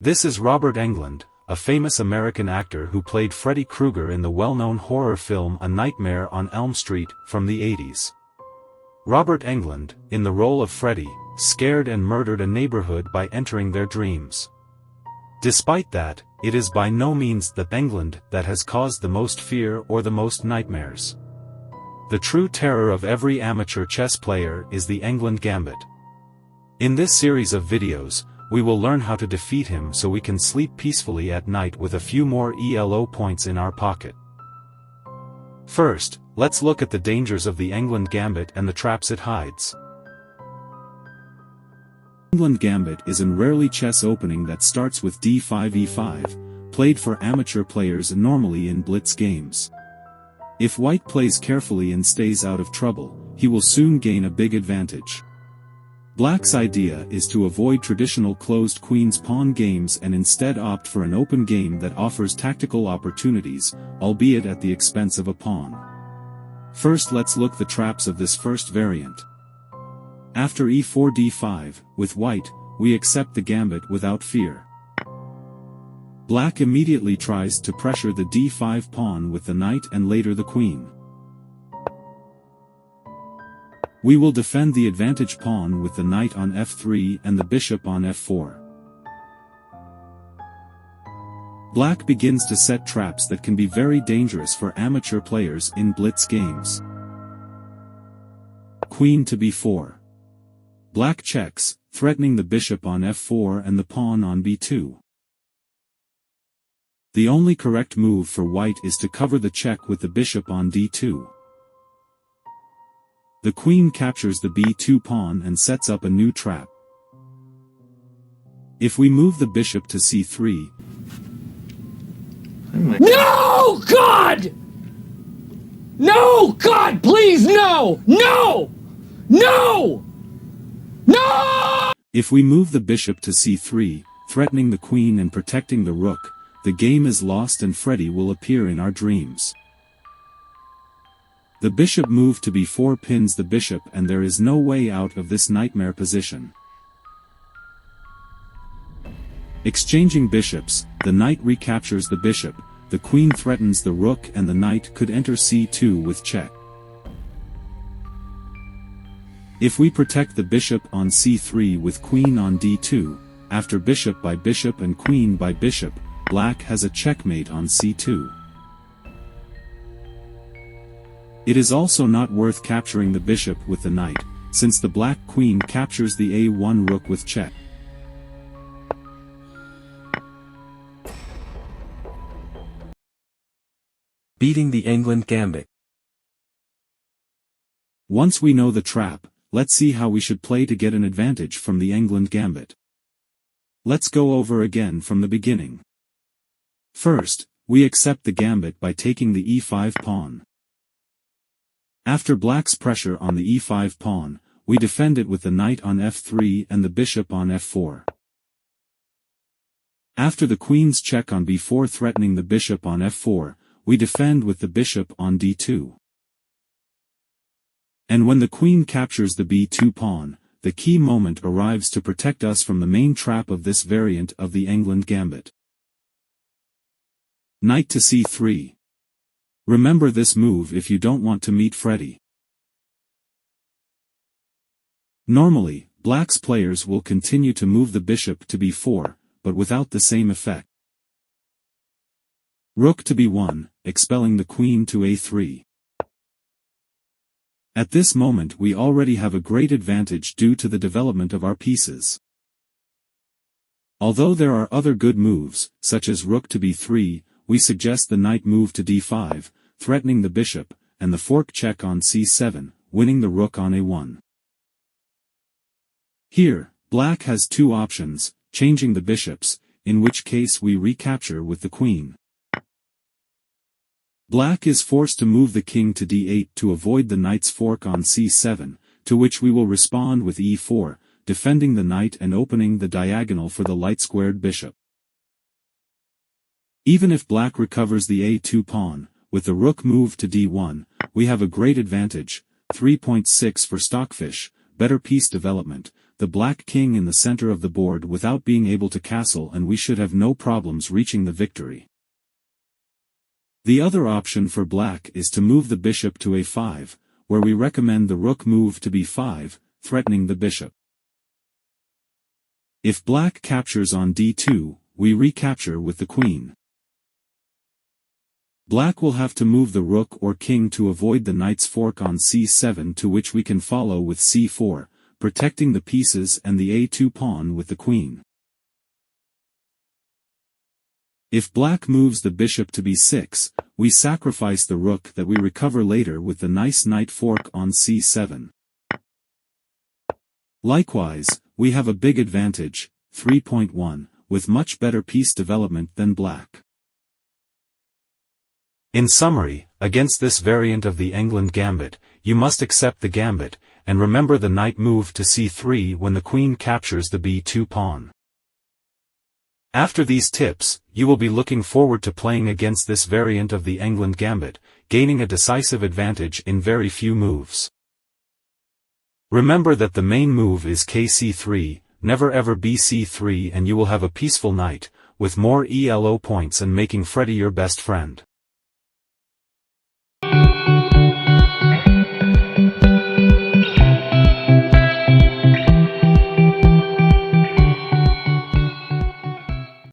This is Robert Englund, a famous American actor who played Freddy Krueger in the well-known horror film A Nightmare on Elm Street from the 80s. Robert Englund, in the role of Freddy, scared and murdered a neighborhood by entering their dreams. Despite that, it is by no means the Englund that has caused the most fear or the most nightmares. The true terror of every amateur chess player is the Englund Gambit. In this series of videos, we will learn how to defeat him so we can sleep peacefully at night with a few more ELO points in our pocket. First, let's look at the dangers of the Englund Gambit and the traps it hides. Englund Gambit is an rarely chess opening that starts with d5 e5, played for amateur players normally in blitz games. If white plays carefully and stays out of trouble, he will soon gain a big advantage. Black's idea is to avoid traditional closed queen's-pawn games and instead opt for an open game that offers tactical opportunities, albeit at the expense of a pawn. First, let's look at the traps of this first variant. After e4 d5, with white, we accept the gambit without fear. Black immediately tries to pressure the d5 pawn with the knight and later the queen. We will defend the advantage pawn with the knight on f3 and the bishop on f4. Black begins to set traps that can be very dangerous for amateur players in blitz games. Queen to b4. Black checks, threatening the bishop on f4 and the pawn on b2. The only correct move for white is to cover the check with the bishop on d2. The queen captures the b2 pawn and sets up a new trap. If we move the bishop to c3... No, God! No, God, please, no! No! No! No! If we move the bishop to c3, threatening the queen and protecting the rook, the game is lost and Freddy will appear in our dreams. The bishop move to b4 pins the bishop and there is no way out of this nightmare position. Exchanging bishops, the knight recaptures the bishop, the queen threatens the rook and the knight could enter c2 with check. If we protect the bishop on c3 with queen on d2, after bishop by bishop and queen by bishop, Black has a checkmate on c2. It is also not worth capturing the bishop with the knight, since the black queen captures the a1 rook with check. Beating the Englund Gambit. Once we know the trap, let's see how we should play to get an advantage from the Englund Gambit. Let's go over again from the beginning. First, we accept the gambit by taking the e5 pawn. After black's pressure on the e5 pawn, we defend it with the knight on f3 and the bishop on f4. After the queen's check on b4 threatening the bishop on f4, we defend with the bishop on d2. And when the queen captures the b2 pawn, the key moment arrives to protect us from the main trap of this variant of the Englund Gambit. Knight to c3. Remember this move if you don't want to meet Freddy. Normally, black's players will continue to move the bishop to b4, but without the same effect. Rook to b1, expelling the queen to a3. At this moment we already have a great advantage due to the development of our pieces. Although there are other good moves, such as rook to b3, we suggest the knight move to d5, threatening the bishop, and the fork check on c7, winning the rook on a1. Here, black has two options, changing the bishops, in which case we recapture with the queen. Black is forced to move the king to d8 to avoid the knight's fork on c7, to which we will respond with e4, defending the knight and opening the diagonal for the light-squared bishop. Even if black recovers the a2 pawn, with the rook move to d1, we have a great advantage, 3.6 for Stockfish, better piece development, the black king in the center of the board without being able to castle, and we should have no problems reaching the victory. The other option for black is to move the bishop to a5, where we recommend the rook move to b5, threatening the bishop. If black captures on d2, we recapture with the queen. Black will have to move the rook or king to avoid the knight's fork on c7, to which we can follow with c4, protecting the pieces and the a2 pawn with the queen. If black moves the bishop to b6, we sacrifice the rook that we recover later with the nice knight fork on c7. Likewise, we have a big advantage, 3.1, with much better piece development than black. In summary, against this variant of the Englund Gambit, you must accept the gambit, and remember the knight move to c3 when the queen captures the b2 pawn. After these tips, you will be looking forward to playing against this variant of the Englund Gambit, gaining a decisive advantage in very few moves. Remember that the main move is kc3, never ever bc3, and you will have a peaceful night, with more ELO points and making Freddy your best friend.